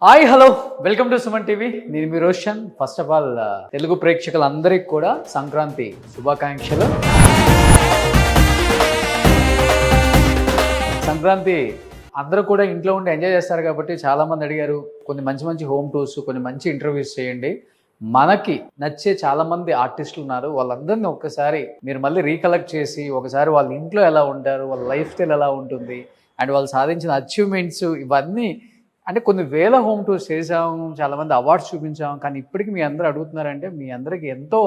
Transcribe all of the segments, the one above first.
Hi hello welcome to Suman TV. నేను మీ Roshan. First of all Telugu ప్రేక్షకులందరికీ కూడా సంక్రాంతి శుభాకాంక్షలు. సంక్రాంతి అందరూ కూడా ఇంట్లో ఉండి ఎంజాయ్ చేస్తారు కాబట్టి చాలామంది అడిగారు కొన్ని మంచి మంచి హోమ్ టూర్స్, కొన్ని మంచి ఇంటర్వ్యూస్ చేయండి. మనకి నచ్చే చాలామంది ఆర్టిస్టులు ఉన్నారు, వాళ్ళందరినీ ఒక్కసారి మీరు మళ్ళీ రీకలెక్ట్ చేసి ఒకసారి వాళ్ళ ఇంట్లో ఎలా ఉంటారు, వాళ్ళ లైఫ్ స్టైల్ ఎలా ఉంటుంది అండ్ వాళ్ళు సాధించిన అచీవ్మెంట్స్ ఇవన్నీ అంటే కొన్ని వేల హోమ్ టూర్స్ చేసాము, చాలామంది అవార్డ్స్ చూపించాము. కానీ ఇప్పటికీ మీ అందరూ అడుగుతున్నారంటే మీ అందరికీ ఎంతో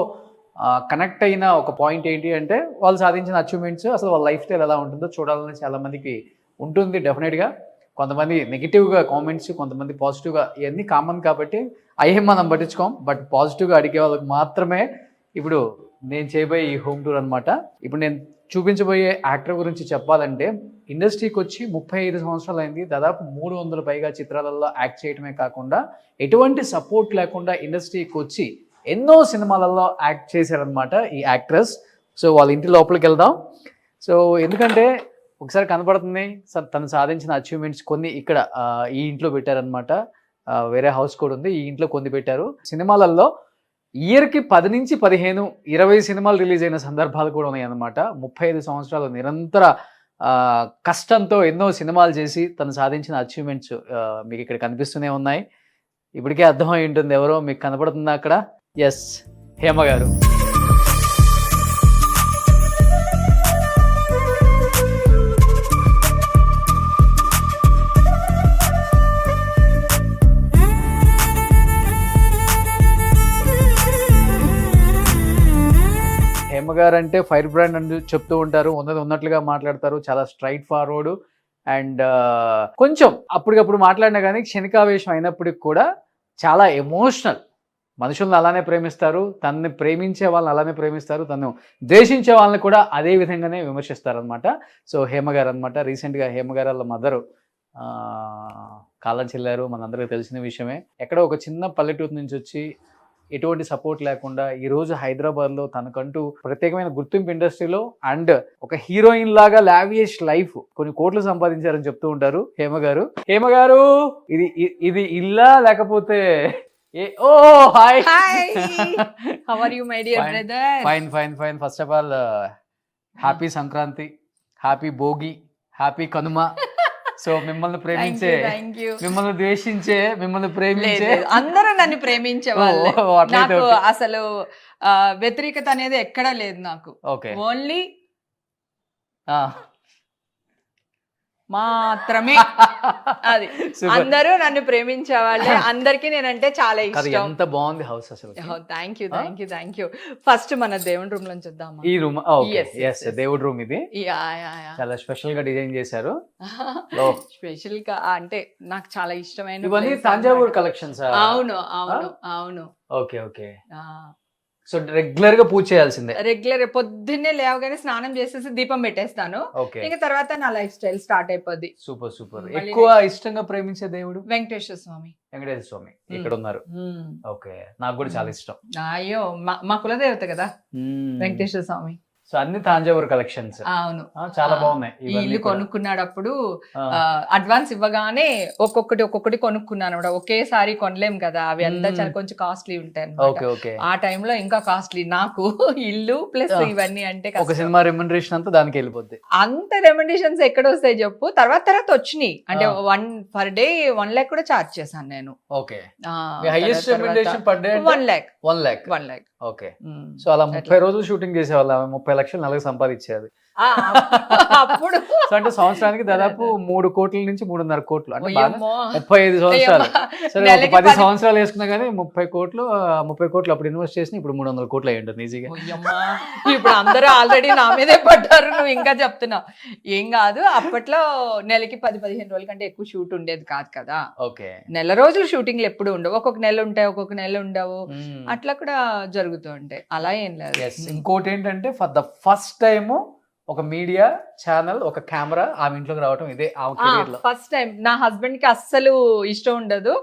కనెక్ట్ అయిన ఒక పాయింట్ ఏంటి అంటే వాళ్ళు సాధించిన అచీవ్మెంట్స్, అసలు వాళ్ళ లైఫ్ స్టైల్ ఎలా ఉంటుందో చూడాలని చాలామందికి ఉంటుంది. డెఫినెట్గా కొంతమంది నెగిటివ్గా కామెంట్స్, కొంతమంది పాజిటివ్గా, ఇవన్నీ కామన్ కాబట్టి అయ్యే మనం పట్టించుకోం. బట్ పాజిటివ్గా అడిగే వాళ్ళకి మాత్రమే ఇప్పుడు నేను చేయబోయే ఈ హోమ్ టూర్ అనమాట. ఇప్పుడు నేను చూపించబోయే యాక్టర్ గురించి చెప్పాలంటే ఇండస్ట్రీకి వచ్చి 35 సంవత్సరాలు అయింది. దాదాపు 300 పైగా చిత్రాలలో యాక్ట్ చేయడమే కాకుండా ఎటువంటి సపోర్ట్ లేకుండా ఇండస్ట్రీకి వచ్చి ఎన్నో సినిమాలలో యాక్ట్ చేశారనమాట ఈ యాక్ట్రెస్. సో వాళ్ళ ఇంటి లోపలికి వెళ్దాం. సో ఎందుకంటే ఒకసారి కనపడుతుంది తను సాధించిన అచీవ్మెంట్స్ కొన్ని ఇక్కడ ఈ ఇంట్లో పెట్టారనమాట. వేరే హౌస్ కూడా ఉంది, ఈ ఇంట్లో కొన్ని పెట్టారు. సినిమాలలో ఇయర్కి 10 నుంచి 15, 20 సినిమాలు రిలీజ్ అయిన సందర్భాలు కూడా ఉన్నాయన్నమాట. 35 సంవత్సరాలు నిరంతర కష్టంతో ఎన్నో సినిమాలు చేసి తను సాధించిన అచీవ్మెంట్స్ మీకు ఇక్కడ కనిపిస్తూనే ఉన్నాయి. ఇప్పటికే అర్థమై ఉంటుంది ఎవరో మీకు కనపడుతుందా అక్కడ? ఎస్, హేమ గారు. హేమ గారు అంటే ఫైర్ బ్రాండ్ అని చెప్తూ ఉంటారు, ఉన్నది ఉన్నట్లుగా మాట్లాడతారు, చాలా స్ట్రైట్ ఫార్వర్డ్ అండ్ కొంచెం అప్పటికప్పుడు మాట్లాడినా కానీ క్షణికావేశం అయినప్పటికి కూడా చాలా ఎమోషనల్. మనుషులను అలానే ప్రేమిస్తారు, తనని ప్రేమించే వాళ్ళని అలానే ప్రేమిస్తారు, తను ద్వేషించే వాళ్ళని కూడా అదే విధంగానే విమర్శిస్తారు అనమాట. సో హేమ గారు అనమాట. రీసెంట్గా హేమ గారు వాళ్ళ మదరు కాలం చెల్లారు, మనందరికీ తెలిసిన విషయమే. ఎక్కడో ఒక చిన్న పల్లెటూరు నుంచి వచ్చి ఎటువంటి సపోర్ట్ లేకుండా ఈరోజు హైదరాబాద్లో తనకంటూ ప్రత్యేకమైన గుర్తింపు ఇండస్ట్రీలో అండ్ ఒక హీరోయిన్ లాగా లావియష్ లైఫ్, కొన్ని కోట్లు సంపాదించారని చెప్తూ ఉంటారు హేమ గారు. హేమ గారు, ఇది ఇల్లా లేకపోతే oh hi, how are you my dear brother? Fine fine fine. First of all happy Sankranti, happy Bhogi, happy Kanuma. So మిమ్మల్ని ప్రేమించే, మిమ్మల్ని ద్వేషించే, మిమ్మల్ని ప్రేమించే అందరూ నన్ను ప్రేమించే వాళ్ళు. నాకు అసలు వ్యతిరేకత అనేది ఎక్కడా లేదు నాకు. ఓన్లీ మాత్రమే అది. అందరూ నన్ను ప్రేమించే వాళ్ళే. అందరికి నేనంటే చాలా ఇష్టం. ఎంత బాగుంది హౌస్ అసలు. Thank you thank you thank you. First మన దేవుడి రూమ్ లో చూద్దామా? ఈ రూమ్ దేవుడి రూమ్ ఇది చాలా స్పెషల్ గా డిజైన్ చేశారు. స్పెషల్ గా అంటే నాకు చాలా ఇష్టమైన ఇవన్నీ తంజావూరు కలెక్షన్స్. అవును అవును అవును. Okay okay. సో రెగ్యులర్ గా పూజ చేయాల్సిందే. రెగ్యులర్ పొద్దున్నే లేవగానే స్నానం చేసేసి దీపం పెట్టేస్తాను. ఇంకా తర్వాత నా లైఫ్ స్టైల్ స్టార్ట్ అయిపోద్ది. Super super. ఎక్కువ ఇష్టంగా ప్రేమించే దేవుడు వెంకటేశ్వర స్వామి. వెంకటేశ్వర స్వామి ఇక్కడ ఉన్నారు. ఓకే, నాకు కూడా చాలా ఇష్టం. అయ్యో మా కులదేవత కదా వెంకటేశ్వర స్వామి. సో అన్ని తాంజావూరు కలెక్షన్స్. అవును, చాలా బాగున్నాయి. ఈ ఇల్లు కొనుక్కున్నాడప్పుడు అడ్వాన్స్ ఇవ్వగానే ఒక్కొక్కటి కొనుక్కున్నాను. ఒకేసారి కొనలేం కదా, అవి అంతా చాలా కొంచెం కాస్ట్లీ ఉంటాయి. ఆ టైంలో ఇంకా కాస్ట్లీ నాకు ఇల్లు ప్లస్ ఇవన్నీ అంటే ఒక సినిమా రెమ్యునరేషన్ అంతా దానికి వెళ్ళిపోద్ది. అంత రెమ్యునరేషన్స్ ఎక్కడ వస్తాయి చెప్పు? తర్వాత వచ్చినాయి అంటే పర్ డే 1 lakh కూడా చార్జ్ చేశాను నేను. Okay, highest remuneration per day 1 lakh. 1 lakh. Okay. So అలా 30 రోజులు షూటింగ్ చేసేవాళ్ళ, 30 లక్షలు నెలకు సంపాదించేది. అప్పుడు అంటే సంవత్సరానికి దాదాపు 3 కోట్ల నుంచి 3.5 కోట్లు. అంటే 35 సంవత్సరాలు. సరే, 10 సంవత్సరాలు వేసుకున్నా కానీ 30 కోట్లు అప్పుడు ఇన్వెస్ట్ చేసిన ఇప్పుడు 300 కోట్లు అయ్యి ఉంటుంది ఈజీగా. ఇప్పుడు అందరూ ఆల్రెడీ నా మీదే పడ్డారు, నువ్వు ఇంకా చెప్తున్నావు. ఏం కాదు, అప్పట్లో నెలకి 10-15 రోజుల కంటే ఎక్కువ షూట్ ఉండేది కాదు కదా. ఓకే, నెల రోజులు షూటింగ్లు ఎప్పుడు ఉండవు, ఒక్కొక్క నెల ఉంటాయి, ఒక్కొక్క నెల ఉండవు, అట్లా కూడా జరుగుతూ ఉంటాయి. అలా ఏం లేదు. ఇంకోటి ఏంటంటే ఫర్ ద ఫస్ట్ టైం ఒక మీడియా ఛానల్, ఒక కెమెరా ఆమె ఇంట్లోకి రావటం ఇదే ఫస్ట్ టైం. నా హస్బెండ్ కి అస్సలు ఇష్టం ఉండదు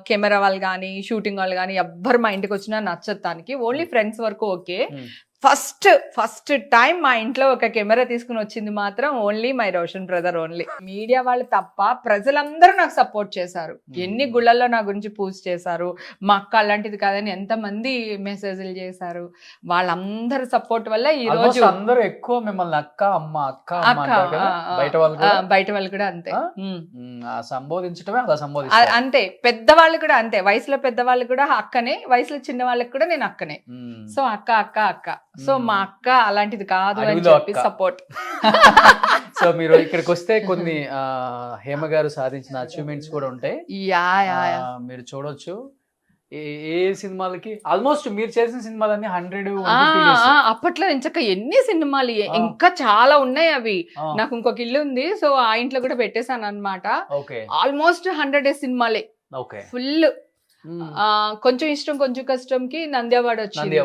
కెమెరా వాళ్ళు కానీ షూటింగ్ వాళ్ళు కానీ ఎవ్వరు మా ఇంటికి వచ్చినా నచ్చదు తనకి. ఓన్లీ ఫ్రెండ్స్ వరకు ఓకే. ఫస్ట్ టైం మా ఇంట్లో ఒక కెమెరా తీసుకుని వచ్చింది మాత్రం only my Roshan brother only. Media వాళ్ళు తప్ప ప్రజలందరూ నాకు సపోర్ట్ చేశారు. ఎన్ని గుళ్ళల్లో నా గురించి పూజ చేశారు, మా అక్క అలాంటిది కాదని ఎంతమంది మెసేజ్లు చేశారు. వాళ్ళందరి సపోర్ట్ వల్ల ఈ రోజు అందరూ ఎక్కువ మిమ్మల్ని అక్క అమ్మ బయట వాళ్ళు కూడా అంతే సంబోధించడమే అలా సంబోధిస్తారు. అంతే, పెద్దవాళ్ళు కూడా అంతే, వయసులో పెద్దవాళ్ళు కూడా అక్కనే, వయసులో చిన్న వాళ్ళకి కూడా నేను అక్కనే. సో అక్క అక్క అక్క. సో మా అక్క అలాంటిది కాదు అని చెప్పి సపోర్ట్. సో మీరు ఇక్కడికి వస్తే కొన్ని హేమ గారు సాధించిన అచీవ్మెంట్స్ కూడా ఉంటాయి. మీరు చూడొచ్చు. ఏ సినిమాలకి ఆల్మోస్ట్ మీరు చేసిన సినిమాలన్నీ 100 అప్పట్లో ఇంచక ఎన్ని సినిమాలు, ఇంకా చాలా ఉన్నాయి అవి. నాకు ఇంకొక ఇల్లు ఉంది, సో ఆ ఇంట్లో కూడా పెట్టేశాను అనమాట. ఆల్మోస్ట్ 100 సినిమాలే ఫుల్. కొంచెం ఇష్టం కొంచెం కష్టంకి నంది అవార్డు వచ్చింది.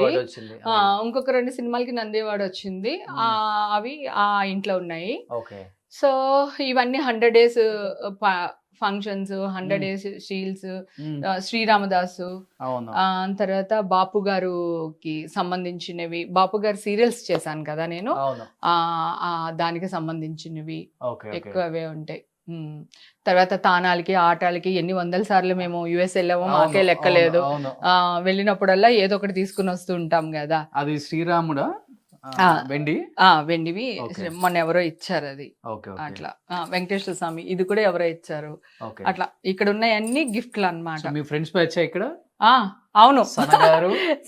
ఇంకొక 2 సినిమాలకి నంది అవార్డు వచ్చింది. అవి ఆ ఇంట్లో ఉన్నాయి. సో ఇవన్నీ 100 days functions, 100 days Seales, Sri Ramadasu, తర్వాత బాపు గారుకి సంబంధించినవి, బాపు గారు సీరియల్స్ చేశాను కదా నేను, దానికి సంబంధించినవి ఎక్కువవే ఉంటాయి. తర్వాత తానాలకి ఆటాలకి ఎన్ని 100 సార్లు మేము యుఎస్ వెళ్ళామో మాకే లెక్కలేదు. వెళ్ళినప్పుడల్లా ఏదో ఒకటి తీసుకుని వస్తూ ఉంటాం కదా. అది శ్రీరాముడా వెండివి మొన్న ఎవరో ఇచ్చారు అది. అట్లా వెంకటేశ్వర స్వామి ఇది కూడా ఎవరో ఇచ్చారు. అట్లా ఇక్కడ ఉన్నాయన్ని గిఫ్ట్లు అన్నమాట. మీ ఫ్రెండ్స్ వచ్చా ఇక్కడ? అవును,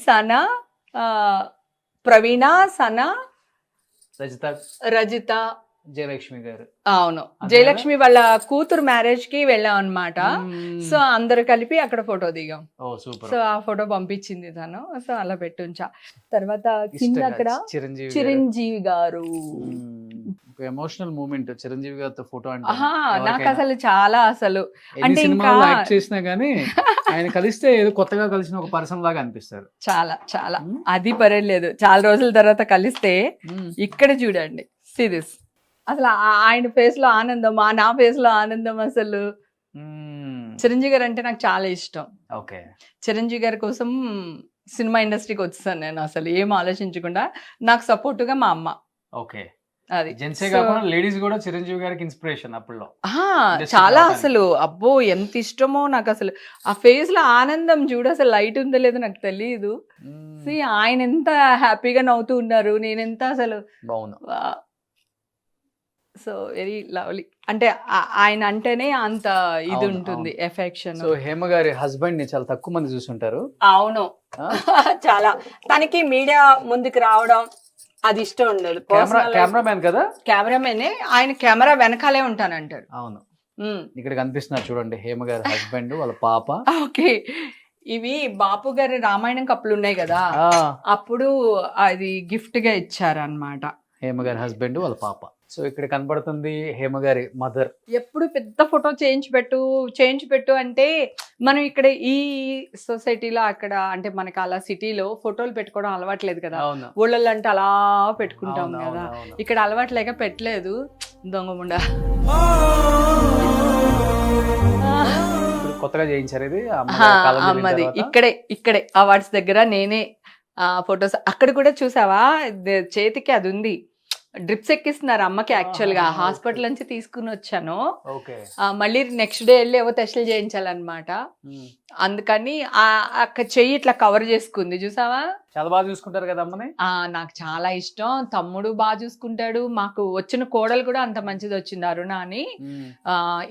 సనా, ప్రవీణ, సనా, రజిత, జయలక్ష్మి గారు. అవును, జయలక్ష్మి వాళ్ళ కూతురు మ్యారేజ్ కి వెళ్ళాం అనమాట. సో అందరు కలిపి అక్కడ ఫోటో దిగాం. సో ఆ ఫోటో పంపించింది తను. సో అలా పెట్టుంచా. తర్వాత కింద అక్కడ చిరంజీవి గారు. ఎమోషనల్ మూమెంట్ చిరంజీవి గారితో ఫోటో అంటే నాకు అసలు చాలా అసలు అంటే ఇంకా చేసినా గానీ ఆయన కలిస్తే ఏదో కొత్తగా కలిసిన ఒక పర్సన్ లాగా అనిపిస్తారు. చాలా చాలా అది పర్లేదు. చాలా రోజుల తర్వాత కలిస్తే ఇక్కడ చూడండి సిరీస్ అసలు ఆయన ఫేస్ లో ఆనందం, నా ఫేస్ లో ఆనందం. అసలు చిరంజీవి గారు అంటే నాకు చాలా ఇష్టం. చిరంజీవి గారి కోసం సినిమా ఇండస్ట్రీకి వచ్చేసాను నేను అసలు ఏం ఆలోచించకుండా. నాకు సపోర్ట్ గా మా అమ్మ. అది జెంట్సే కాకుండా లేడీస్ కూడా చిరంజీవి గారికి ఇన్స్పిరేషన్ అప్పుడులో చాలా. అసలు అబ్బో ఎంత ఇష్టమో నాకు అసలు. ఆ ఫేస్ లో ఆనందం చూడు, అసలు లైట్ ఉందో లేదో నాకు తెలియదు. ఆయన ఎంత హ్యాపీగా నవ్వుతూ ఉన్నారు, నేనెంత అసలు సో వెరీ లవ్లీ. అంటే ఆయన అంటేనే అంత ఇది ఉంటుంది ఎఫెక్షన్. సో హేమ గారి హస్బెండ్ ని చాలా తక్కువ మంది చూసుంటారు. అవును, చాలా. తనకి మీడియా ముందుకు రావడం అది ఇష్టం ఉండదు. కెమెరామెన్ కదా, కెమెరామెనే. ఆయన కెమెరా వెనకాలే ఉంటానంటారు. అవును, ఇక్కడ కనిపిస్తున్నారు చూడండి హేమ గారి హస్బెండ్, వాళ్ళ పాప. ఓకే, ఇవి బాపు గారి రామాయణం కప్పులు ఉన్నాయి కదా, అప్పుడు అది గిఫ్ట్ గా ఇచ్చారు అన్నమాట హేమ గారి హస్బెండ్, వాళ్ళ పాప. సో ఇక్కడ కనబడుతుంది హేమ గారి మదర్. ఎప్పుడు పెద్ద ఫోటో చేయించి పెట్టు అంటే మనం ఇక్కడ ఈ సొసైటీలో అక్కడ అంటే మనకి అలా సిటీలో ఫోటోలు పెట్టుకోవడం అలవాట్లేదు కదా. ఊళ్ళల్లో అంటే అలా పెట్టుకుంటాం కదా, ఇక్కడ అలవాట్లేక పెట్టలేదు. దొంగముండా కొత్తగా చేయించారు ఇది అమ్మది. ఇక్కడే అవార్డ్స్ దగ్గర నేనే ఫొటోస్. అక్కడ కూడా చూసావా చేతికి అది ఉంది, డ్రిప్స్ ఎక్కిస్తున్నారు అమ్మకి. యాక్చువల్ గా హాస్పిటల్ నుంచి తీసుకుని వచ్చాను, మళ్ళీ నెక్స్ట్ డే వెళ్ళి ఏవో టెస్టులు చేయించాలన్నమాట. అందుకని అక్కడ చెయ్యి ఇట్లా కవర్ చేసుకుంది చూసావా. చాలా బాగా చూసుకుంటారు కదా అమ్మని. నాకు చాలా ఇష్టం. తమ్ముడు బాగా చూసుకుంటాడు. మాకు వచ్చిన కోడలు కూడా అంత మంచిది వచ్చింది, అరుణ అని.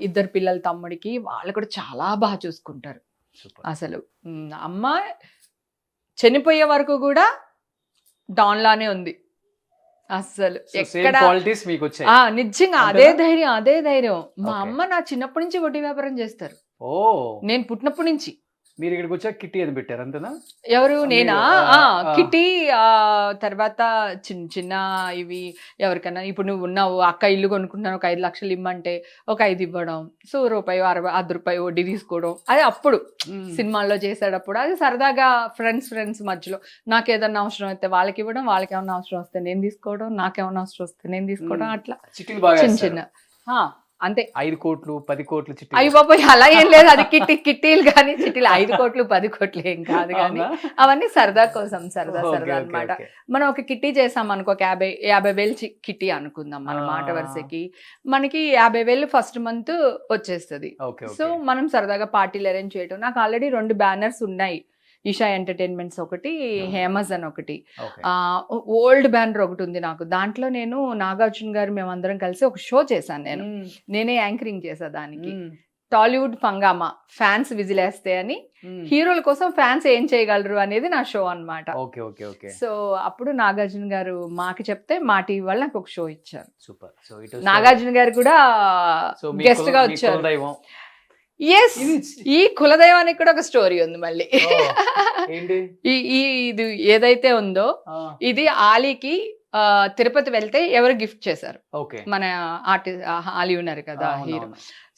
2 పిల్లలు తమ్ముడికి, వాళ్ళు కూడా చాలా బాగా చూసుకుంటారు అసలు. అమ్మ చనిపోయే వరకు కూడా డాన్ లానే ఉంది అసలు. ఎక్కడ నిజంగా అదే ధైర్యం. మా అమ్మ నా చిన్నప్పటి నుంచి వడ్డీ వ్యాపారం చేస్తారు. నేను పుట్టినప్పటి నుంచి. మీరు ఇక్కడికి వచ్చా కిట్టి అని పెట్టారు అంతేనా? ఎవరు? నేనా? కిట్టి, తర్వాత చిన్న చిన్న ఇవి ఎవరికైనా. ఇప్పుడు నువ్వు ఉన్నావు, అక్క ఇల్లు కొనుక్కుంటున్నాను, ఒక 5 లక్షలు ఇమ్మంటే ఒక 5 ఇవ్వడం. సో ₹1 వడ్డీ తీసుకోవడం. అది అప్పుడు సినిమాల్లో చేసేటప్పుడు అది సరదాగా ఫ్రెండ్స్ మధ్యలో. నాకు ఏదన్నా అవసరం అయితే వాళ్ళకి ఇవ్వడం, వాళ్ళకి ఏమన్నా అవసరం వస్తే నేను తీసుకోవడం, నాకేమన్నా అవసరం వస్తే నేను తీసుకోవడం. అట్లా చిన్న అంతే. 5 కోట్లు 10 కోట్లు చిట్టి అయ్యి బాబోయ్ అలా ఏం లేదు, అది కిట్టీలు కానీ చిట్టీలు 5 కోట్లు 10 కోట్లు ఏం కాదు కానీ అవన్నీ సరదా కోసం, సరదా అన్నమాట. మనం ఒక కిట్టీ చేసాం అనుకో, 50,000 కిట్టీ అనుకుందాం మన మాట వరుసకి, మనకి 50,000 ఫస్ట్ మంత్ వచ్చేస్తుంది. సో మనం సరదాగా పార్టీలు అరేంజ్ చేయడం. నాకు ఆల్రెడీ 2 బ్యానర్స్ ఉన్నాయి, ఈషా ఎంటర్టైన్మెంట్స్ ఒకటి, హేమజ్ అని ఒకటి, ఓల్డ్ బ్యానర్ ఒకటి ఉంది నాకు. దాంట్లో నేను నాగార్జున గారు మేమందరం కలిసి ఒక షో చేశాను, నేనే యాంకరింగ్ చేసా దానికి. టాలీవుడ్ ఫంగామా, ఫ్యాన్స్ విజిలేస్తే అని, హీరోల కోసం ఫ్యాన్స్ ఏం చేయగలరు అనేది నా షో అన్నమాట. సో అప్పుడు నాగార్జున గారు మాకు చెప్తే మా టీవీ వాళ్ళు నాకు ఒక షో ఇచ్చారు. నాగార్జున గారు కూడా గెస్ట్ గా వచ్చారు. ఎస్, ఈ కులదైవానికి కూడా ఒక స్టోరీ ఉంది మళ్ళీ. ఇది ఏదైతే ఉందో ఇది ఆలీకి తిరుపతి వెళ్తే ఎవరు గిఫ్ట్ చేశారు, మన ఆర్టిస్ట్ ఆలీ ఉన్నారు కదా హీరో,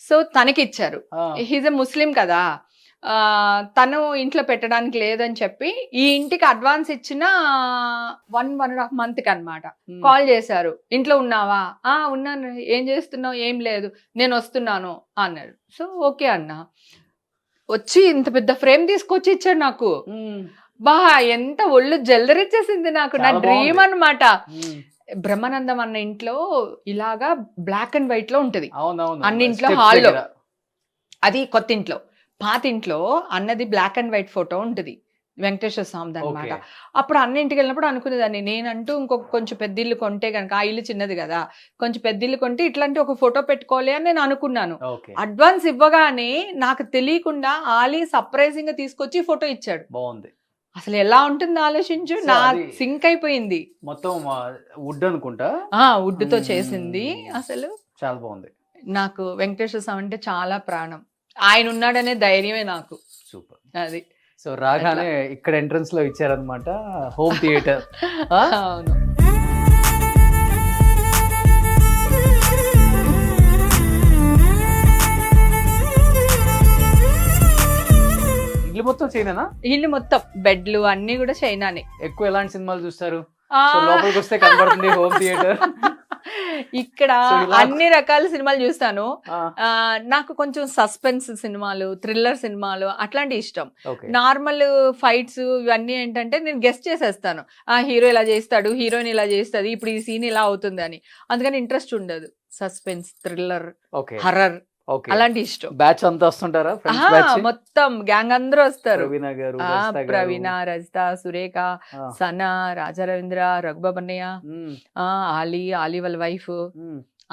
సో తనకి ఇచ్చారు. హీజ్ ఎ ముస్లిం కదా, తను ఇంట్లో పెట్టడానికి లేదని చెప్పి ఈ ఇంటికి అడ్వాన్స్ ఇచ్చిన 1.5 month అనమాట కాల్ చేశారు. ఇంట్లో ఉన్నావా? ఉన్నాను. ఏం చేస్తున్నావు? ఏం లేదు, నేను వస్తున్నాను అన్నారు. సో ఓకే అన్న, వచ్చి ఇంత పెద్ద ఫ్రేమ్ తీసుకొచ్చి ఇచ్చాడు నాకు. బా ఎంత ఒళ్ళు జల్లరిచ్చేసింది నాకు, నా డ్రీమ్ అన్నమాట. బ్రహ్మానందం అన్న ఇంట్లో ఇలాగా బ్లాక్ అండ్ వైట్ లో ఉంటది అన్నింట్లో, హాల్లో. అది కొత్త ఇంట్లో. పాత ఇంట్లో అన్నది బ్లాక్ అండ్ వైట్ ఫోటో ఉంటుంది, వెంకటేశ్వర స్వామిది అనమాట. అప్పుడు అన్నింటికి వెళ్ళినప్పుడు అనుకునేదాన్ని, నేనంటూ ఇంకొక కొంచెం పెద్ద ఇల్లు కొంటే కనుక, ఆ ఇల్లు చిన్నది కదా, కొంచెం పెద్ద ఇల్లు కొంటే ఇట్లాంటి ఒక ఫోటో పెట్టుకోవాలి అని నేను అనుకున్నాను. అడ్వాన్స్ ఇవ్వగానే నాకు తెలియకుండా ఆలీ సర్ప్రైజింగ్ గా తీసుకొచ్చి ఫోటో ఇచ్చాడు. బాగుంది. అసలు ఎలా ఉంటుంది ఆలోచించు, నా సింక్ అయిపోయింది. మొత్తం వుడ్ అనుకుంటా, వుడ్ తో చేసింది. అసలు చాలా బాగుంది. నాకు వెంకటేశ్వర స్వామి అంటే చాలా ప్రాణం, ఆయన ఉన్నాడనే ధైర్యమే నాకు. సూపర్. అది సో రాగానే ఇక్కడ ఎంట్రన్స్ లో ఇచ్చారనమాట హోమ్ థియేటర్. అవును. ఇల్లు మొత్తం చైనానా? ఇల్లు మొత్తం బెడ్లు అన్ని కూడా చైనానే. ఎక్కువ ఎలాంటి సినిమాలు చూస్తారు? లోపలికి వస్తే కనబడుతుంది హోమ్ థియేటర్. ఇక్కడ అన్ని రకాల సినిమాలు చూస్తాను. నాకు కొంచెం సస్పెన్స్ సినిమాలు, థ్రిల్లర్ సినిమాలు అట్లాంటి ఇష్టం. నార్మల్ ఫైట్స్ ఇవన్నీ ఏంటంటే నేను గెస్ట్ చేసేస్తాను, హీరో ఇలా చేస్తాడు, హీరోయిన్ ఇలా చేస్తుంది, ఇప్పుడు ఈ సీన్ ఇలా అవుతుంది అని. అందుకని ఇంట్రెస్ట్ ఉండదు. సస్పెన్స్, థ్రిల్లర్, హర్రర్ అలాంటి ఇష్టం. బ్యాచ్ అంతా వస్తుంటారా? మొత్తం గ్యాంగ్ అందరూ వస్తారు. ప్రవీణ, రజిత, సురేఖ, సనా, రాజా రవీంద్ర, రఘుబాబన్నయ్య, ఆలీ వాళ్ళ వైఫ్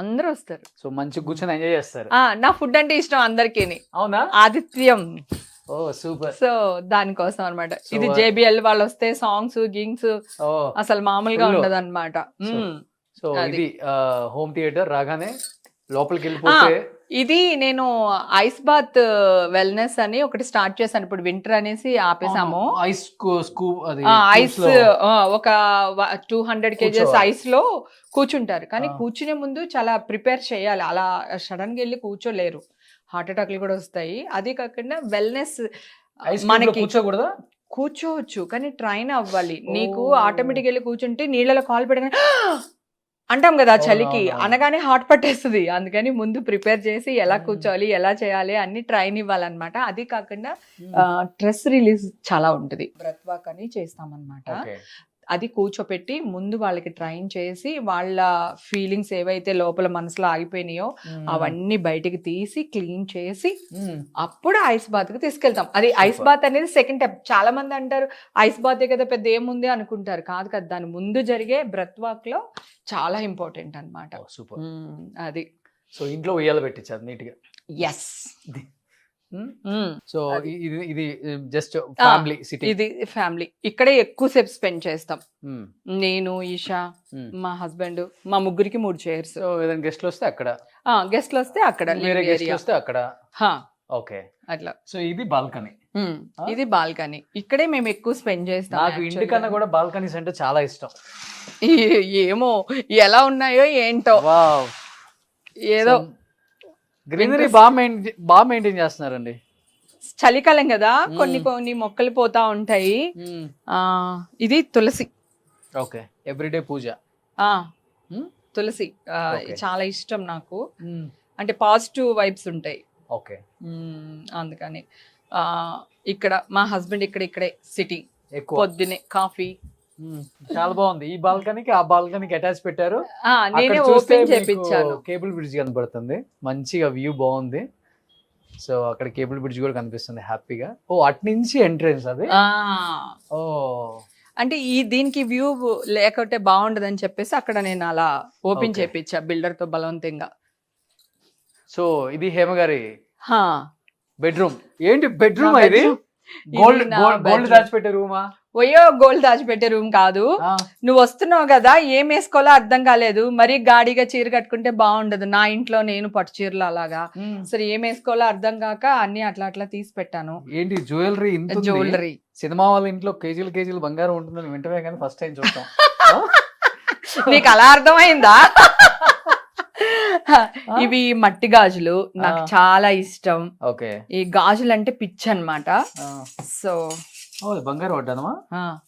అందరూ వస్తారు. సో మంచి కూర్చొని ఎంజాయ్ చేస్తారు. నా ఫుడ్ అంటే ఇష్టం అందరికి. అవునా? ఆతిథ్యం. సూపర్. సో దానికోసం అనమాట. ఇది JBL వాళ్ళు వస్తే సాంగ్స్ గింగ్స్ అసలు మామూలుగా ఉండదు అనమాట. సో ఇది హోమ్ థియేటర్ రాగానే లోపలికి వెళ్ళిపోతే ఇది నేను ఐస్ బాత్ వెల్నెస్ అని ఒకటి స్టార్ట్ చేశాను. ఇప్పుడు వింటర్ అనేసి ఆపేసాము. ఐస్ ఒక 200 kgs ఐస్ లో కూర్చుంటారు, కానీ కూర్చునే ముందు చాలా ప్రిపేర్ చేయాలి. అలా సడన్ గా వెళ్ళి కూర్చోలేరు, హార్ట్ అటాక్లు కూడా వస్తాయి. అది కాకుండా వెల్నెస్ మనకి కూర్చోకూడదా? కూర్చోవచ్చు, కానీ ట్రైన్ అవ్వాలి. నీకు ఆటోమేటిక్ వెళ్ళి కూర్చుంటే నీళ్ళలో కాలు పెట్టగానే అంటాం కదా చలికి, అనగానే హాట్ పట్టేస్తుంది. అందుకని ముందు ప్రిపేర్ చేసి ఎలా కూర్చోవాలి, ఎలా చేయాలి అన్ని ట్రైన్ ఇవ్వాలన్నమాట. అది కాకుండా స్ట్రెస్ రిలీజ్ చాలా ఉంటుంది. బ్రెత్ వాక్ అని చేస్తామన్నమాట. అది కూర్చోపెట్టి ముందు వాళ్ళకి ట్రైన్ చేసి వాళ్ళ ఫీలింగ్స్ ఏవైతే లోపల మనసులో ఆగిపోయినాయో అవన్నీ బయటికి తీసి క్లీన్ చేసి అప్పుడు ఐస్ బాత్ కి తీసుకెళ్తాం. అది ఐస్ బాత్ అనేది సెకండ్ స్టెప్. చాలా మంది అంటారు ఐస్ బాత్ కదా పెద్ద ఏముంది అనుకుంటారు. కాదు కదా, దాని ముందు జరిగే బ్రెత్ వాక్ లో చాలా ఇంపార్టెంట్ అన్నమాట. సూపర్. అది. సో ఇంట్లో ఉయ్యాల పెట్టించారు నీట్ గా. ఎస్. సో ఇది జస్ట్ ఫ్యామిలీ సిటీ. ఇది ఫ్యామిలీ. ఇక్కడే ఎక్కువసేపు స్పెండ్ చేస్తాం. నేను, ఈషా, మా హస్బెండ్, మా ముగ్గురికి 3 చైర్స్. ఏదైనా గెస్ట్లు వస్తే అక్కడ, గెస్ట్లు వస్తే అక్కడ, వేరే గెస్ట్లు వస్తే అక్కడ. ఓకే, అట్లా. సో ఇది బాల్కనీ. ఇది బాల్కనీ. ఇక్కడే మేము ఎక్కువ స్పెండ్ చేస్తాం. నాకు ఇంటి కన్నా కూడా బాల్కనీస్ అంటే చాలా ఇష్టం. ఏమో ఎలా ఉన్నాయో ఏంటో, ఏదో గ్రీనరీ బాగా మెయింటైన్ చేస్తున్నారండి. చలికాలం కదా, కొన్ని మొక్కలు పోతా ఉంటాయి. ఇది తులసి. ఓకే, ఎవ్రీడే పూజ. తులసి చాలా ఇష్టం నాకు. అంటే పాజిటివ్ వైబ్స్ ఉంటాయి. ఓకే. అందుకని ఇక్కడ మా హస్బెండ్ ఇక్కడే సిట్టింగ్, ఎక్కువ పొద్దునే కాఫీ. చాలా బాగుంది. ఈ బాల్కనీకి ఆ బాల్కనీకి అటాచ్ పెట్టారు. నేనే ఓపెన్ చేపించాను. కేబుల్ బ్రిడ్జ్ కనబడుతుంది, మంచిగా వ్యూ బాగుంది. సో అక్కడ కేబుల్ బ్రిడ్జ్ కూడా కనిపిస్తుంది హ్యాపీగా. ఓ అటు నుంచి ఎంట్రన్స్ అది. ఓ అంటే దీనికి వ్యూ లేకపోతే బాగుండదని చెప్పేసి అక్కడ నేను అలా ఓపెన్ చేపించా బిల్డర్ తో బలవంతంగా. సో ఇది హేమ గారి బెడ్రూమ్. ఏంటి బెడ్రూమ్ ఇది? గోల్డ్ దాచిపెట్టే రూమా? ఓయో గోల్డ్ దాచిపెట్టే రూమ్ కాదు. నువ్వు వస్తున్నావు కదా, ఏం వేసుకోవాలో అర్థం కాలేదు. మరి గాడిగా చీర కట్టుకుంటే బాగుండదు. నా ఇంట్లో నేను పట్టు చీరలు అలాగా, సరే ఏం వేసుకోవాలో అర్థం కాక అన్ని అట్లా తీసి పెట్టాను. ఏంటి జ్యువెలరీ? జ్యువెలరీ. సినిమా వాళ్ళ ఇంట్లో కేజీలు బంగారం ఉంటుందని వింటమే కానీ ఫస్ట్ టైం చూస్తాం. నీకు అలా అర్థమైందా? ఇవి మట్టి గాజులు, నాకు చాలా ఇష్టం. ఓకే. ఈ గాజులు అంటే పిచ్చి అన్నమాట. సో బంగారం వడ్డానమా?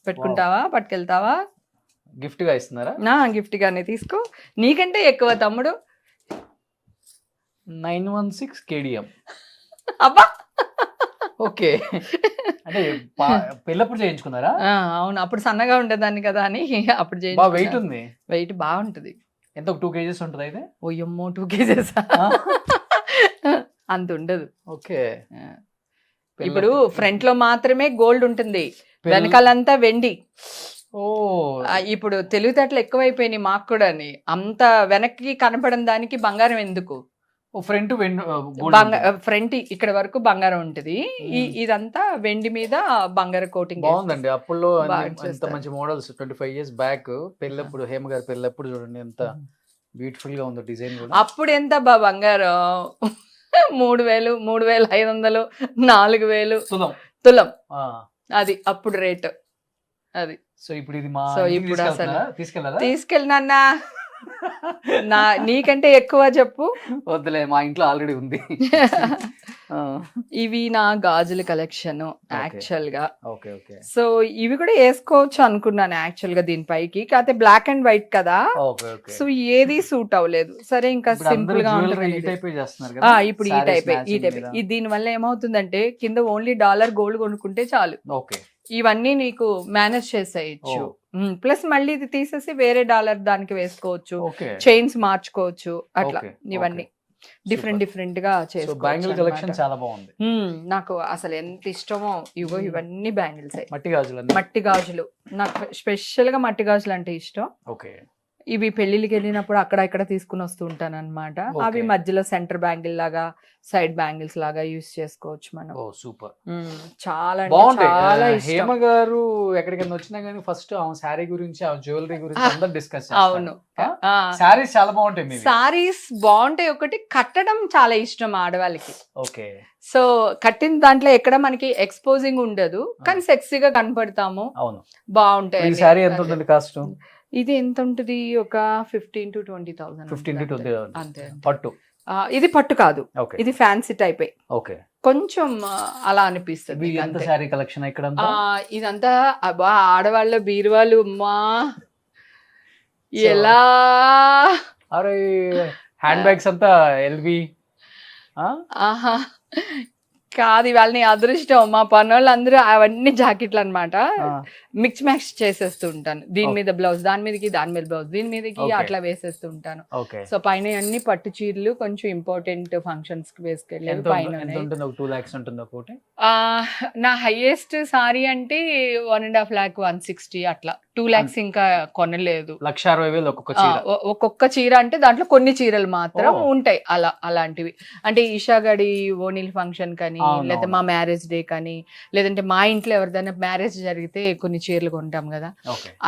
పెట్టుకుంటావా, పట్టుకెళ్తావా? గిఫ్ట్ గా ఇస్తున్నారా? గిఫ్ట్ గానే తీసుకో, నీకంటే ఎక్కువ తమ్ముడు. 916 KDM. అబ్బా ఓకే. అంటే పెళ్ళప్పుడు చేయించుకున్నారా? అవును, అప్పుడు సన్నగా ఉండేదాన్ని కదా అని అప్పుడు వెయిట్ ఉంది. వెయిట్ బాగుంటది. ఎంత 2 kgs ఉంటుంది అయితే? ఓయమ్మో 2 kgs అంత ఉండదు. ఓకే. ఇప్పుడు ఫ్రంట్ లో మాత్రమే గోల్డ్ ఉంటుంది, వెనకాలంతా వెండి. ఓ ఇప్పుడు తెలివితేటలు ఎక్కువైపోయినాయి మాకు కూడా. అంత వెనక్కి కనపడని దానికి బంగారం ఎందుకు? ఫ్రంట్ ఫ్రంట్ ఇక్కడ వరకు బంగారం ఉంటది, ఇదంతా వెండి మీద బంగారు కోటింగ్. బాగుందండి. అప్పుల్లో ఎంత మంచి మోడల్స్ 25 years బ్యాక్ పెళ్ళప్పుడు, హేమ గారి పెళ్ళప్పుడు చూడండి ఎంత బ్యూటిఫుల్ గా ఉందో డిజైన్ కూడా. అప్పుడు ఎంత బంగారం? 3000, 3500, 4000 తులం. అది అప్పుడు రేట్ అది. సో ఇప్పుడు ఇది ఇప్పుడు అసలు తీసుకెళ్ళినా నీకంటే ఎక్కువ చెప్పు. వద్దులే, మా ఇంట్లో ఆల్రెడీ ఉంది. ఇవి నా గాజుల కలెక్షన్ యాక్చువల్ గా. Okay okay. సో ఇవి కూడా వేసుకోవచ్చు అనుకున్నాను యాక్చువల్ గా దీనిపైకి, కాకపోతే బ్లాక్ అండ్ వైట్ కదా. సో ఏది సూట్ అవ్వలేదు. సరే ఇంకా సింపుల్ గా ఉంటుంది. ఇప్పుడు ఈ టైప్ దీని వల్ల ఏమవుతుందంటే కింద ఓన్లీ డాలర్ గోల్డ్ కొనుక్కుంటే చాలు, ఇవన్నీ నీకు మేనేజ్ చేసేయచ్చు. ప్లస్ మళ్ళీ ఇది తీసేసి వేరే డాలర్ దానికి వేసుకోవచ్చు, చైన్స్ మార్చుకోవచ్చు, అట్లా ఇవన్నీ డిఫరెంట్ గా చేసుకోవచ్చు. చాలా బాగుంది. నాకు అసలు ఎంత ఇష్టమో ఇవన్నీ బ్యాంగిల్స్. మట్టి గాజులు నాకు స్పెషల్ గా మట్టి గాజులు అంటే ఇష్టం. ఇవి పెళ్లికి వెళ్ళినప్పుడు అక్కడ ఇక్కడ తీసుకుని వస్తూ ఉంటాను అనమాట. అవి మధ్యలో సెంటర్ బ్యాంగిల్ లాగా, సైడ్ బ్యాంగిల్స్ లాగా యూస్ చేసుకోవచ్చు మనం. సూపర్. చాలా చాలా హేమ గారు ఎక్కడికైనా వచ్చినా గానీ ఫస్ట్ ఆమె శారీ గురించి, ఆ జ్యువెలరీ గురించి అందరూ డిస్కస్ చేస్తారు. అవును, శారీస్ చాలా బాగుంటాయి. శారీస్ బాగుంటాయి. ఒకటి కట్టడం చాలా ఇష్టం ఆడవాళ్ళకి. ఓకే. సో కట్టిన దాంట్లో ఎక్కడ మనకి ఎక్స్పోజింగ్ ఉండదు, కానీ సెక్సీగా కనపడతాము. అవును, బాగుంటాయి. శారీ ఎంత ఉంటుంది కాస్ట్? ఇది ఎంత ఉంటుంది? ఒక 15,000 to 20,000. 15,000 to 20,000 అంతే. పట్టు? ఇది పట్టు కాదు, ఇది ఫ్యాన్సీ టైప్. ఓకే. కొంచెం అలా అనిపిస్తుంది. శారీ కలెక్షన్ ఇక్కడ ఇదంతా అబ్బా ఆడవాళ్ళ బీరువాలు. అమ్మా ఎలా! అరే హ్యాండ్ బ్యాగ్స్ అంతా ఎల్వి. ఆహా కాదు, వాళ్ళని అదృష్టం. మా పనులు అందరూ అవన్నీ జాకెట్లు అనమాట, మిక్స్ మ్యాక్స్ చేసేస్తూ ఉంటాను. దీని మీద బ్లౌజ్, దాని మీదకి, దాని మీద బ్లౌజ్, దీని మీదకి అట్లా వేసేస్తూ ఉంటాను. సో పైన అన్ని పట్టు చీరలు, కొంచెం ఇంపార్టెంట్ ఫంక్షన్స్ కి వేసుకెళ్ళాను. పైన 2 lakhs ఉంటుంది ఒకటి. నా హైయెస్ట్ సారీ అంటే 1.5 lakh, 160 అట్లా. 2 lakhs ఇంకా కొనలేదు. 1,60,000 ఒక్కొక్క చీర. అంటే దాంట్లో కొన్ని చీరలు మాత్రం ఉంటాయి అలాంటివి. అంటే ఈషాగడి ఓణీల్ ఫంక్షన్ కానీ, లేదా మా మ్యారేజ్ డే కానీ, లేదంటే మా ఇంట్లో ఎవరిదైనా మ్యారేజ్ జరిగితే కొన్ని చీరలు కొంటాం కదా,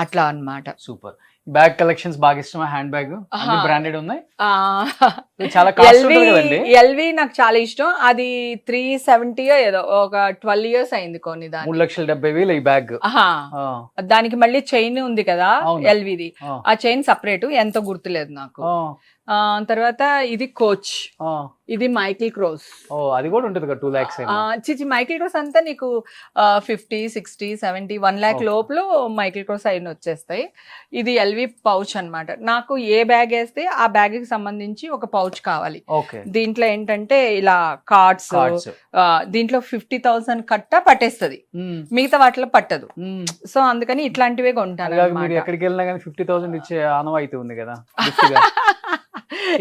అట్లా అన్నమాట. సూపర్. బ్యాగ్ కలెక్షన్స్ బాగా ఇష్టమా? హ్యాండ్ బ్యాగ్ బ్రాండెడ్ ఉన్నాయి. ఎల్వి నాకు చాలా ఇష్టం. అది 370 ఏదో, ఒక 12 years అయింది కొని. 3,70,000 ఈ బ్యాగ్. దానికి మళ్ళీ చైన్ ఉంది కదా ఎల్విది, ఆ చైన్ సపరేట్, ఎంతో గుర్తులేదు నాకు. తర్వాత ఇది కోచ్, ఇది మైకిల్ క్రోస్. ఓ అది కూడా ఉంటుంది కదా 2 lakhs. చిచి మైకిల్ క్రోస్ అంతా నీకు 50, 60, 70, 1 lakh లోపల మైకిల్ క్రోస్ అయిన వచ్చేస్తాయి. ఇది ఎల్వి పౌచ్ అన్నమాట. నాకు ఏ బ్యాగ్ వేస్తే ఆ బ్యాగ్ కి సంబంధించి ఒక పౌచ్ కావాలి. దీంట్లో ఏంటంటే ఇలా కార్డ్స్, దీంట్లో 50,000 కట్ట పట్టేస్తుంది, మిగతా వాటిలో పట్టదు. సో అందుకని ఇట్లాంటివే కొంటాను. ఎక్కడికి వెళ్ళినా కానీ 50,000 ఇచ్చే ఆనవాయితీ ఉంది కదా.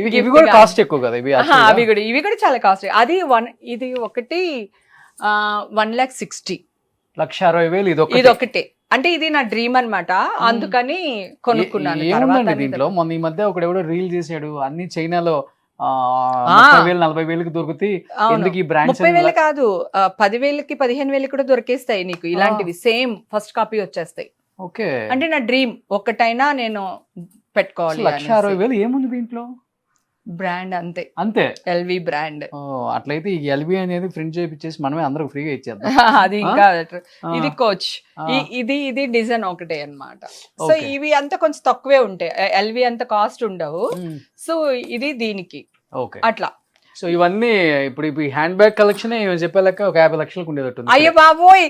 ఇవి కూడా కాస్ట్ ఎక్కువ కదా. ఇవి కూడా చాలా కాస్ట్. అది ఇది ఒకటి 1,60,000. 1,60,000 ఇది ఒకటే. అంటే ఇది నా డ్రీమ్ అన్నమాట, అందుకని కొనుక్కున్నాను. ఏముందండి దీంట్లో? మొన్న ఈ మధ్య ఒకడు ఎవడో రీల్ చేశాడు, అన్ని చైనాలో 30,000, 40,000 దొరుకుతాయి. ఎందుకు ఈ బ్రాండ్? 30,000 కాదు, 10,000కి 15,000 కూడా దొరికేస్తాయి నీకు ఇలాంటివి. సేమ్ ఫస్ట్ కాపీ వచ్చేస్తాయి. ఓకే, అంటే నా డ్రీమ్ ఒక్కటైనా నేను పెట్టుకోవాలి. 1,60,000 ఏముంది దీంట్లో? బ్రాండ్ అంతే, అంతే. LV brand. అట్లయితే ఈ ఎల్వి అనేది ప్రింట్ చేయించేసి మనమే అందరూ ఫ్రీగా ఇచ్చేద్దాం. అది ఇంకా ఇది కోచ్, ఇది డిజైన్ ఒకటే అన్నమాట. సో ఇవి అంతా కొంచెం తక్కువే ఉంటాయి, ఎల్వి అంత కాస్ట్ ఉండవు. సో ఇది దీనికి అట్లా. సో ఇవన్నీ ఇప్పుడు హ్యాండ్ బ్యాగ్ కలెక్షన్ చెప్పేలాక ఒక 50 లక్షలకు ఉండేటట్టు. అయ్యో బాబోయ్,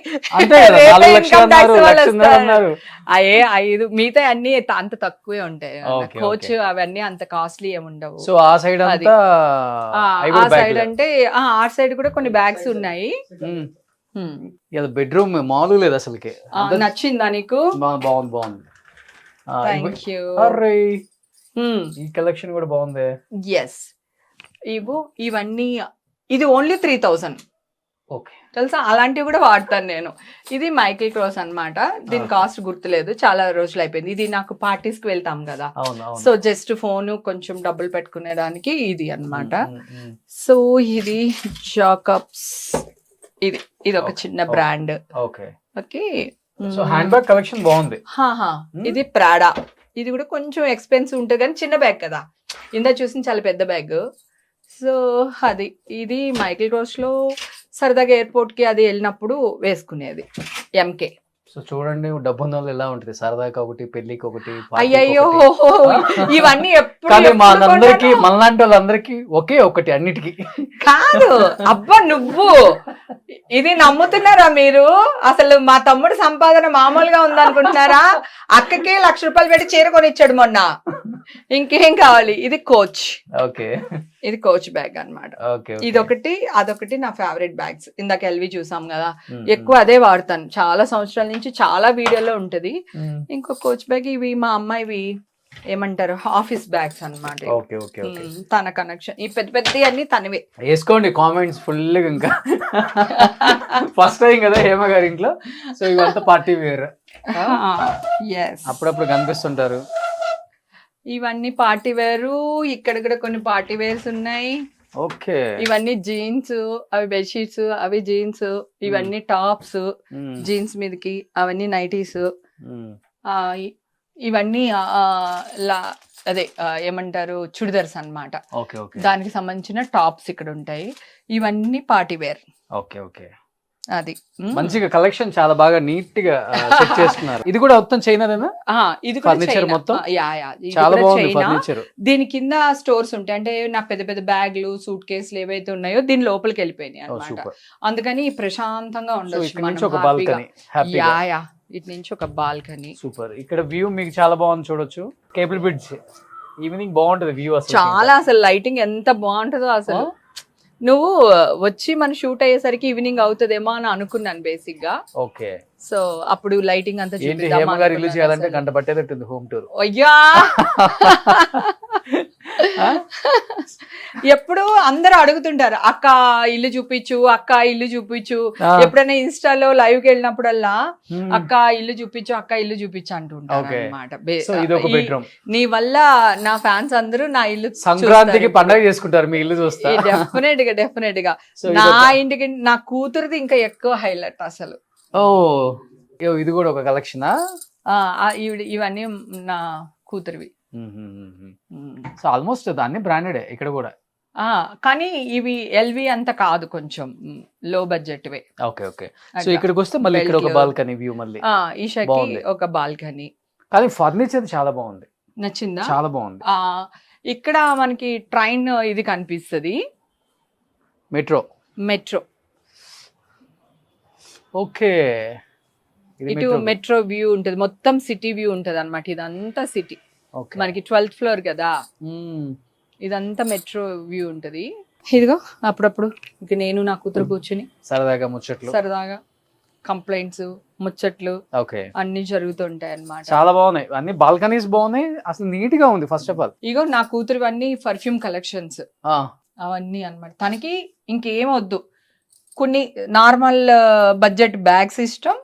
అయ్యే 5 మిగతా అన్ని అంత తక్కువే ఉంటాయి. కోచ్ అవన్నీ అంత కాస్ట్లీ ఏమి ఉండవు. సో ఆ సైడ్ ఆ సైడ్ అంటే ఆ సైడ్ కూడా కొన్ని బ్యాగ్స్ ఉన్నాయి. బెడ్రూమ్ మామూలు లేదు అసలుకి. నచ్చిందా నీకు? బాగుంది, బాగుంది. Thank you. ఈ కలెక్షన్ కూడా బాగుంది. ఎస్, ఇవన్నీ ఇది ఓన్లీ 3,000. తెలుసా, అలాంటివి కూడా వాడతాను నేను. ఇది మైకిల్ క్రోస్ అన్నమాట. దీని కాస్ట్ గుర్తులేదు, చాలా రోజులు అయిపోయింది. ఇది నాకు పార్టీస్ కి వెళ్తాం కదా, సో జస్ట్ ఫోన్ కొంచెం డబ్బులు పెట్టుకునేదానికి ఇది అన్నమాట. సో ఇది జాకబ్స్, ఇది ఒక చిన్న brand. Okay. So hand bag collection బాగుంది. ఇది ప్రాడా. ఇది కూడా కొంచెం ఎక్స్పెన్సివ్ ఉంటుంది కానీ చిన్న బ్యాగ్ కదా, ఇందా చూసిన చాలా పెద్ద బ్యాగ్. సో ఇది మైకిల్ క్రోస్ లో సరదాగా ఎయిర్పోర్ట్ కి అది వెళ్ళినప్పుడు వేసుకునేది, ఎంకే. సో చూడండి, డబ్బు ఉన్న వాళ్ళు ఎలా ఉంటుంది, సరదాగా ఒకటి, పెళ్లికి ఒకటి. అయ్యయ్యో, ఇవన్నీ ఎప్పుడు మనలాంటి వాళ్ళందరికీ ఒకే ఒకటి అన్నిటికీ కాదు. అబ్బా నువ్వు ఇది నమ్ముతున్నారా మీరు? అసలు మా తమ్ముడు సంపాదన మామూలుగా ఉందనుకుంటున్నారా? అక్కకి 1,00,000 రూపాయలు పెట్టి చీర కొనిచ్చాడు మొన్న. ఇంకేం కావాలి? ఇది కోచ్. ఓకే, ఇది కోచ్ బ్యాగ్ అన్నమాట. ఇదొకటి, అదొకటి నా ఫేవరెట్ బ్యాగ్స్. ఇందాక ఎల్వి చూసాం కదా, ఎక్కువ అదే వాడతాను చాలా సంవత్సరాల నుంచి, చాలా వీడియోలో ఉంటది. ఇంకో కోచ్ బ్యాగ్, ఇవి మా అమ్మాయివి ఏమంటారు, ఆఫీస్ బ్యాగ్స్ అన్నమాట. తన కనెక్షన్, ఈ పెద్ద పెద్ద అన్ని తనవే. వేసుకోండి కామెంట్స్ ఫుల్. ఇంకా ఫస్ట్ టైం కదా హేమ గారి ఇంట్లో, సో ఇవంతా పార్టీ వేర్. అప్పుడప్పుడు కనిపిస్తుంటారు. ఇవన్నీ పార్టీ వేరు, ఇక్కడ కూడా కొన్ని పార్టీ వేర్స్ ఉన్నాయి. ఓకే, ఇవన్నీ జీన్స్, అవి బెడ్షీట్స్, అవి జీన్స్, ఇవన్నీ టాప్స్ జీన్స్ మీదకి, అవన్నీ నైటీస్, ఇవన్నీ అదే ఏమంటారు చుడిదార్స్ అన్నమాట. దానికి సంబంధించిన టాప్స్ ఇక్కడ ఉంటాయి. ఇవన్నీ పార్టీ వేర్. అది మంచిగా కలెక్షన్ చాలా బాగా నీట్ గా సెట్ చేస్తున్నారు. ఇది కూడా మొత్తం చైనాదేనా? ఇది ఫర్నిచర్ మొత్తం చాలా బాగుంది ఫర్నిచర్. దీని కింద స్టోర్స్ ఉంటాయి, అంటే నా పెద్ద పెద్ద బ్యాగ్లు, సూట్ కేసులు ఏవైతే ఉన్నాయో దీని లోపలికి వెళ్ళిపోయినాయి అన్నమాట. అందుకని ప్రశాంతంగా ఉండొచ్చు. ఒక బాల్కనీ, ఇటు నుంచి ఒక బాల్కనీ. సూపర్. ఇక్కడ వ్యూ మీకు చాలా బాగుంది, చూడొచ్చు. కేబుల్ బ్రిడ్జ్, ఈవినింగ్ బాగుంటది వ్యూ అసలు చాలా. అసలు లైటింగ్ ఎంత బాగుంటుందో అసలు. నువ్వు వచ్చి మన షూట్ అయ్యేసరికి ఈవినింగ్ అవుతుందేమో అని అనుకున్నాను బేసిక్ గా. ఓకే. సో అప్పుడు లైటింగ్ అంతా చేయాలంటే గంట పట్టేటట్టుంది హోమ్ టూర్. అయ్యా, ఎప్పుడు అందరూ అడుగుతుంటారు, అక్క ఇల్లు చూపించు, అక్క ఇల్లు చూపించు. ఎప్పుడైనా ఇన్స్టాలో లైవ్ కి వెళ్ళినప్పుడల్లా అక్క ఇల్లు చూపించు, అక్క ఇల్లు చూపించు అంటుంటారు అన్నమాట. నీ వల్ల నా ఫ్యాన్స్ అందరూ నా ఇల్లు సంక్రాంతికి పండుగ చేసుకుంటారు, మీ ఇల్లు చూస్తా. డెఫినెట్ గా నా ఇంటికి నా కూతురుది ఇంకా ఎక్కువ హైలైట్ అసలు. ఇది కూడా ఒక కలెక్షనా? ఇవన్నీ నా కూతురువి. సో ఆల్మోస్ట్ దాన్ని బ్రాండెడ్ ఇక్కడ కూడా. కానీ ఇవి ఎల్వి అంత కాదు, కొంచెం లో బడ్జెట్ వే. ఓకే. సో ఇక్కడికి వస్తే మళ్ళీ ఇక్కడ ఒక బాల్కనీ వ్యూ, మళ్ళీ ఈషాకి ఒక బాల్కనీ. కానీ ఫర్నిచర్ చాలా బాగుంది. నచ్చిందా? చాలా బాగుంది. ఇక్కడ మనకి ట్రైన్ ఇది కనిపిస్తుంది, మెట్రో. ఓకే, ఇటు మెట్రో వ్యూ ఉంటది, మొత్తం సిటీ వ్యూ ఉంటది అనమాట. ఇదంతా సిటీ, మనకి 12th ఫ్లోర్ కదా, ఇదంతా మెట్రో వ్యూ ఉంటది. ఇదిగో అప్పుడప్పుడు ఇక నేను నా కూతురు కూర్చుని సరదాగా కంప్లైంట్స్, ముచ్చట్లు అన్ని జరుగుతుంటాయి అన్నమాట. చాలా బాగున్నాయి అన్ని, బాల్కనీస్ బాగున్నాయి, అసలు నీట్ గా ఉంది. ఫస్ట్ ఆఫ్ ఆల్ ఇగో నా కూతురు అన్ని పర్ఫ్యూమ్ కలెక్షన్స్ అవన్నీ అన్నమాట. తనకి ఇంకేం వద్దు, కొన్ని నార్మల్ బడ్జెట్ బ్యాగ్స్ ఇష్టం,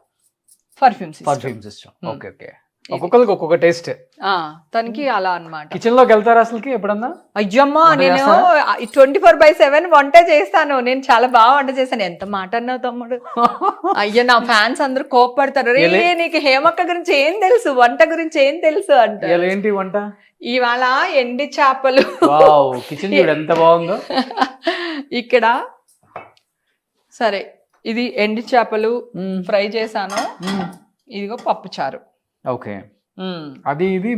పర్ఫ్యూమ్స్ ఇష్టం. ఓకే ఓకే, ఒక్కొక్కరికి ఒక్కొక్క టేస్ట్. తనకి అలా అన్నమాట. కిచెన్ లోకి వెళ్తారా అసలుకి ఎప్పుడన్నా? అయ్యమ్మా, నేను 24/7 వంట చేస్తాను. నేను చాలా బాగా వంట చేస్తాను. ఎంత మాట అన్నావు తమ్ముడు. అయ్యా, నా ఫ్యాన్స్ అందరూ కోప్పడతారు, రే నీకు హేమక్క గురించి ఏం తెలుసు, వంట గురించి ఏం తెలుసు అంటారు. ఏంటి వంట? ఇవాళ ఎండి చేపలు. కిచెన్ ఎంత బాగుందో. ఇక్కడ సరే, ఇది ఎండి చేపలు ఫ్రై చేశాను. ఇదిగో పప్పు చారు. ఓకే, అది ఇది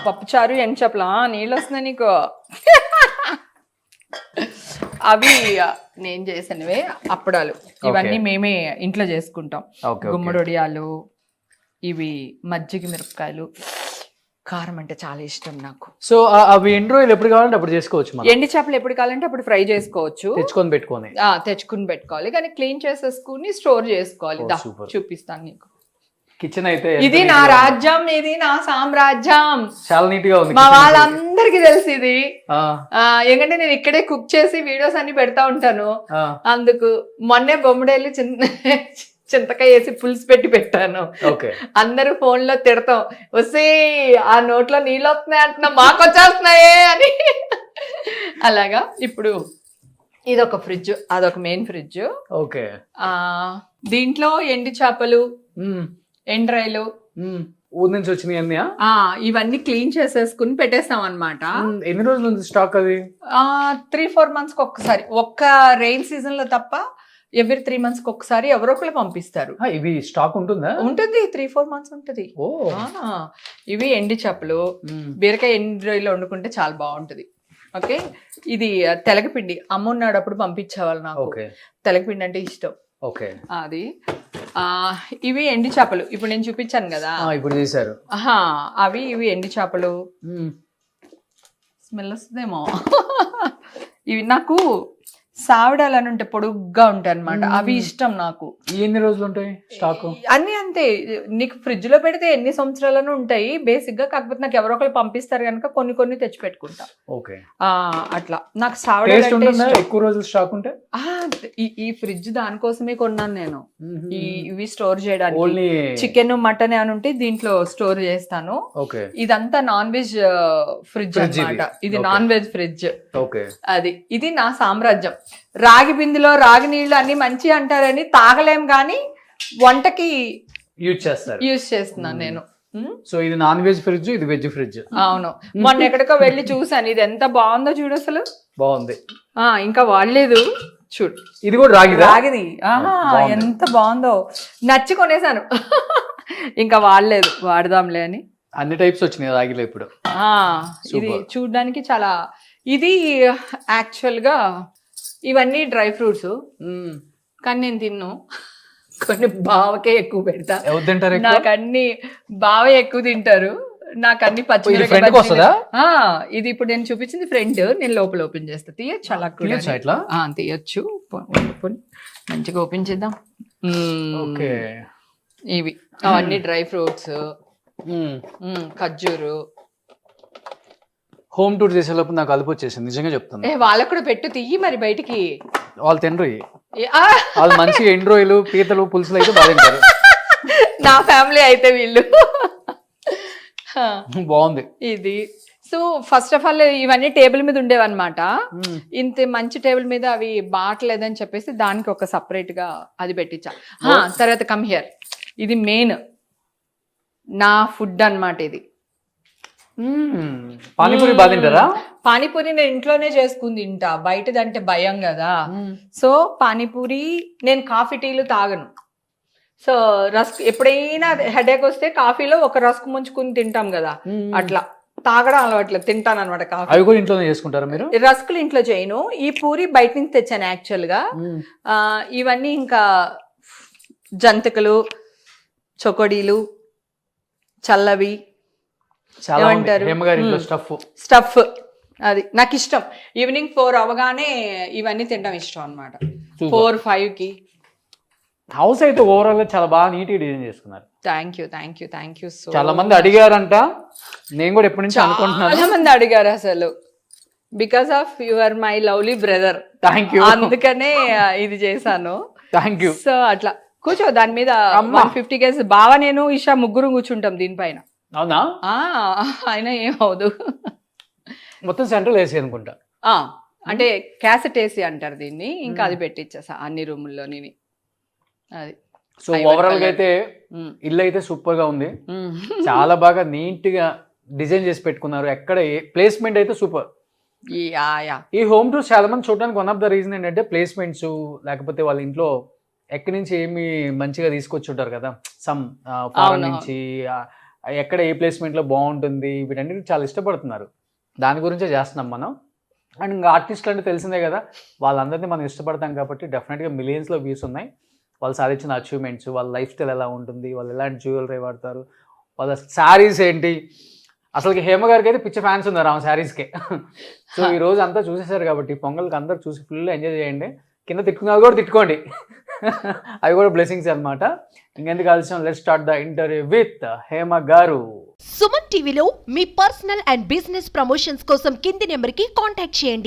పప్పు చారు, ఎండి చేపలు. నీళ్ళు వస్తున్నాయి నీకు. అవి నేను చేసినవే అప్పడాలు. ఇవన్నీ మేమే ఇంట్లో చేసుకుంటాం. గుమ్మడి వడియాలు, ఇవి మజ్జిగ మిరపకాయలు. కారం అంటే చాలా ఇష్టం నాకు. సో అవి ఎండు రోజులు ఎప్పుడు కావాలంటే అప్పుడు చేసుకోవచ్చు. ఎండి చేపలు ఎప్పుడు కావాలంటే అప్పుడు ఫ్రై చేసుకోవచ్చు, తెచ్చుకుని పెట్టుకోవాలి. కానీ క్లీన్ చేసేసుకుని స్టోర్ చేసుకోవాలి. చూపిస్తాను నీకు. కిచెన్ అయితే ఇది నా రాజ్యం, ఇది నా సామ్రాజ్యం. చాలా నీట్ గా ఉంది. మా వాళ్ళందరికి తెలుసు ఇది. ఎందుకంటే నేను ఇక్కడే కుక్ చేసి వీడియోస్ అన్ని పెడతా ఉంటాను. అందుకు మొన్నే బొమ్మడేళ్ళు చింతకాయ వేసి పులుసు పెట్టి పెట్టాను. అందరూ ఫోన్ లో తిడతాం, వస్తే ఆ నోట్లో నీళ్ళు వస్తున్నాయి అంటున్నా, మాకు వచ్చేస్తున్నాయే అని. అలాగా ఇప్పుడు ఇదొక ఫ్రిడ్జ్, అదొక మెయిన్ ఫ్రిడ్జ్. ఓకే, దీంట్లో ఎండి చేపలు, ఎండ్రాయిలు ఊరి నుంచి వచ్చినాయి ఇవన్నీ క్లీన్ చేసేసుకుని పెట్టేస్తాం అన్నమాట. ఎన్ని రోజుల నుంచి స్టాక్ అది? 3-4 months ఒక్కసారి. ఒక్క రెయిన్ సీజన్ లో తప్ప ఎవ్రీ 3 months ఒక్కసారి ఎవరో ఒకళ్ళు పంపిస్తారు. ఇవి స్టాక్ ఉంటుందా? ఉంటుంది, 3-4 months ఉంటుంది. ఇవి ఎండి చేపలు, బీరకాయ ఎండి రొయ్యలు వండుకుంటే చాలా బాగుంటది. ఓకే, ఇది తెలగపిండి. అమ్మ ఉన్నాడప్పుడు పంపించేవాళ్ళు నాకు. తెలగపిండి అంటే ఇష్టం. ఓకే, అది. ఇవి ఎండి చేపలు, ఇప్పుడు నేను చూపించాను కదా, ఇప్పుడు చేశారు. ఇవి ఎండి చేపలు. స్మెల్ వస్తుందేమో. ఇవి నాకు సావిడాలు అని ఉంటే పొడుగ్గా ఉంటాయి అనమాట, అవి ఇష్టం నాకు. ఎన్ని రోజులు ఉంటాయి స్టాక్? అన్ని అంతే, నీకు ఫ్రిడ్జ్ లో పెడితే ఎన్ని సంవత్సరాలను ఉంటాయి బేసిక్ గా. కాకపోతే నాకు ఎవరో ఒకరు పంపిస్తారు కనుక కొన్ని తెచ్చి పెట్టుకుంటా. అట్లా నాకు సావిడాలు ఎక్కువ రోజులు స్టాక్ ఉంటాయి. ఈ ఫ్రిడ్జ్ దానికోసమే కొన్నాను నేను, ఇవి స్టోర్ చేయడానికి. చికెన్, మటన్ అని ఉంటే దీంట్లో స్టోర్ చేస్తాను. ఇదంతా నాన్ వెజ్ ఫ్రిడ్జ్ అన్నమాట. ఇది నాన్ వెజ్ ఫ్రిడ్జ్. అది, ఇది నా సామ్రాజ్యం. రాగి బిందులో రాగి నీళ్లు అన్ని మంచి అంటారని తాగలేం, గానీ వంటకి యూజ్ చేస్తున్నాను నేను. సో ఇది నాన్ వెజ్ ఫ్రిడ్జ్, ఇది వెజ్ ఫ్రిడ్జ్. అవును, మొన్న ఎక్కడికో వెళ్ళి చూసాను. ఇది ఎంత బాగుందో చూడు, అసలు బాగుంది. ఇంకా వాడలేదు చూడు. ఇది కూడా రాగిది. ఎంత బాగుందో, నచ్చి కొనేసాను. ఇంకా వాడలేదు, వాడదాంలే అని. అన్ని టైప్స్ వచ్చినాయి రాగిలో ఇప్పుడు. ఇది చూడడానికి చాలా, ఇది యాక్చువల్ గా ఇవన్నీ డ్రై ఫ్రూట్స్, కానీ నేను తిన్ను. కొన్ని బావకే ఎక్కువ పెడతా. నాకు అన్ని బావ ఎక్కువ తింటారు, నాకు అన్ని పచ్చిమిరపకాయ. ఇది ఇప్పుడు నేను చూపించింది ఫ్రెండ్, నేను లోపల ఓపెన్ చేస్తా. తీయచ్చు అలా కూడా, తీయచ్చు. మంచిగా ఓపెన్ చేద్దాం. ఇవి అవన్నీ డ్రై ఫ్రూట్స్, ఖర్జూరు. హోమ్ టూర్ చేసేలోపు నాకు అలుపు వచ్చేసింది, నిజంగా చెప్తాను. వాళ్ళకు కూడా పెట్టు, తీయి మరి బయటికి. వాళ్ళు తినరు, వాళ్ళు మంచి ఎండు రొయ్యలు, పీతలు, పులుసులు అయితే బాగా తింటారు. నా ఫ్యామిలీ అయితే వీళ్ళు. బాగుంది ఇది. సో ఫస్ట్ ఆఫ్ ఆల్ ఇవన్నీ టేబుల్ మీద ఉండేవన్నమాట. ఇంత మంచి టేబుల్ మీద అవి బాగలేదని చెప్పేసి దానికి ఒక సపరేట్ గా అది పెట్టించా. తర్వాత కమ్ హియర్, ఇది మెయిన్ నా ఫుడ్ అన్నమాట. ఇది పానీపూరి బాగా తింటారా? పానీపూరి నేను ఇంట్లోనే చేసుకుని తింటా, బయటదంటే భయం కదా. సో పానీపూరి, నేను కాఫీ టీలు తాగను. సో రస్క్, ఎప్పుడైనా హెడేక్ వస్తే కాఫీలో ఒక రస్క్ ముంచుకుని తింటాం కదా, అట్లా తాగడం అలవాట్లేదు, తింటాను అనమాట కాఫీ. అవి కూడా ఇంట్లోనే చేసుకుంటారా మీరు? రస్కులు ఇంట్లో చేయను, ఈ పూరి బయట నుంచి తెచ్చాను యాక్చువల్ గా. ఇవన్నీ ఇంకా జంతికలు, చొకోడీలు, చల్లవి చాలా ఏమంటారు? హేమగారి ఇంట్లో స్టఫ్ అది నాకు ఇష్టం. ఈవినింగ్ 4 అవగానే ఇవన్నీ తినడం ఇష్టం అనమాట. 4-5 కి. హౌస్ అయితే ఓవరాల్ గా చాలా బాగా నీట్ గా డిజైన్ చేసుకున్నారు. Thank you so. చాలా మంది అడిగారంట, నేను కూడా ఎప్పటి నుంచి అనుకుంటున్నాను. చాలా మంది అడిగారు అసలు, because of your my lovely brother. Thank you. అందుకనే ఇది చేశాను. Thank you. సో అట్లా కూర్చో, దాని మీద 150 కేజెస్ బావ నేను ఇషా ముగ్గురు కూర్చుంటాం దీనిపైన. అవునా? అయినా ఏమవుదు. మొత్తం సెంట్రల్ ఏసీ అనుకుంటా. అంటే క్యాసెట్ ఏసీ అంటారు దీన్ని. ఇంకా అది పెట్టించేసా అన్ని రూముల్లో నేను. అది సో ఓవరాల్ గా అయితే ఇల్లు అయితే సూపర్ గా ఉంది. చాలా బాగా నీట్ గా డిజైన్ చేసి పెట్టుకున్నారు. ఎక్కడ ప్లేస్మెంట్ అయితే సూపర్. ఈ హోమ్ టూర్స్ చాలా మంది చూడడానికి వన్ ఆఫ్ ద రీజన్ ఏంటంటే ప్లేస్మెంట్స్, లేకపోతే వాళ్ళ ఇంట్లో ఎక్కడి నుంచి ఏమి మంచిగా తీసుకొచ్చి ఉంటారు కదా, సమ్ ఫారెన్ నుంచి, ఎక్కడ ఏ ప్లేస్మెంట్ లో బాగుంటుంది, వీటన్నిటి చాలా ఇష్టపడుతున్నారు. దాని గురించే చేస్తున్నాం మనం. అండ్ ఇంకా ఆర్టిస్టులు అంటే తెలిసిందే కదా, వాళ్ళందరినీ మనం ఇష్టపడతాం కాబట్టి డెఫినెట్గా మిలియన్స్లో వ్యూస్ ఉన్నాయి. వాళ్ళు సాధించిన అచీవ్మెంట్స్, వాళ్ళ లైఫ్ స్టైల్ ఎలా ఉంటుంది, వాళ్ళు ఎలాంటి జ్యువెలరీ వాడతారు, వాళ్ళ శారీస్ ఏంటి. అసలుకి హేమ గారికి అయితే పిచ్చ ఫ్యాన్స్ ఉన్నారు ఆమె శారీస్కే. సో ఈ రోజు అంతా చూసేసారు కాబట్టి పొంగల్కి అందరు చూసి ఫుల్ ఎంజాయ్ చేయండి. కింద తిట్టుకున్నది కూడా తిట్టుకోండి, అవి కూడా బ్లెస్సింగ్స్ అనమాట. ఇంకెందుకు ఆలస్యం, let's start the interview with Hema గారు. సుమన్ టీవీలో మీ పర్సనల్ అండ్ బిజినెస్ ప్రమోషన్స్ కోసం కింది నెంబర్కి కాంటాక్ట్ చేయండి.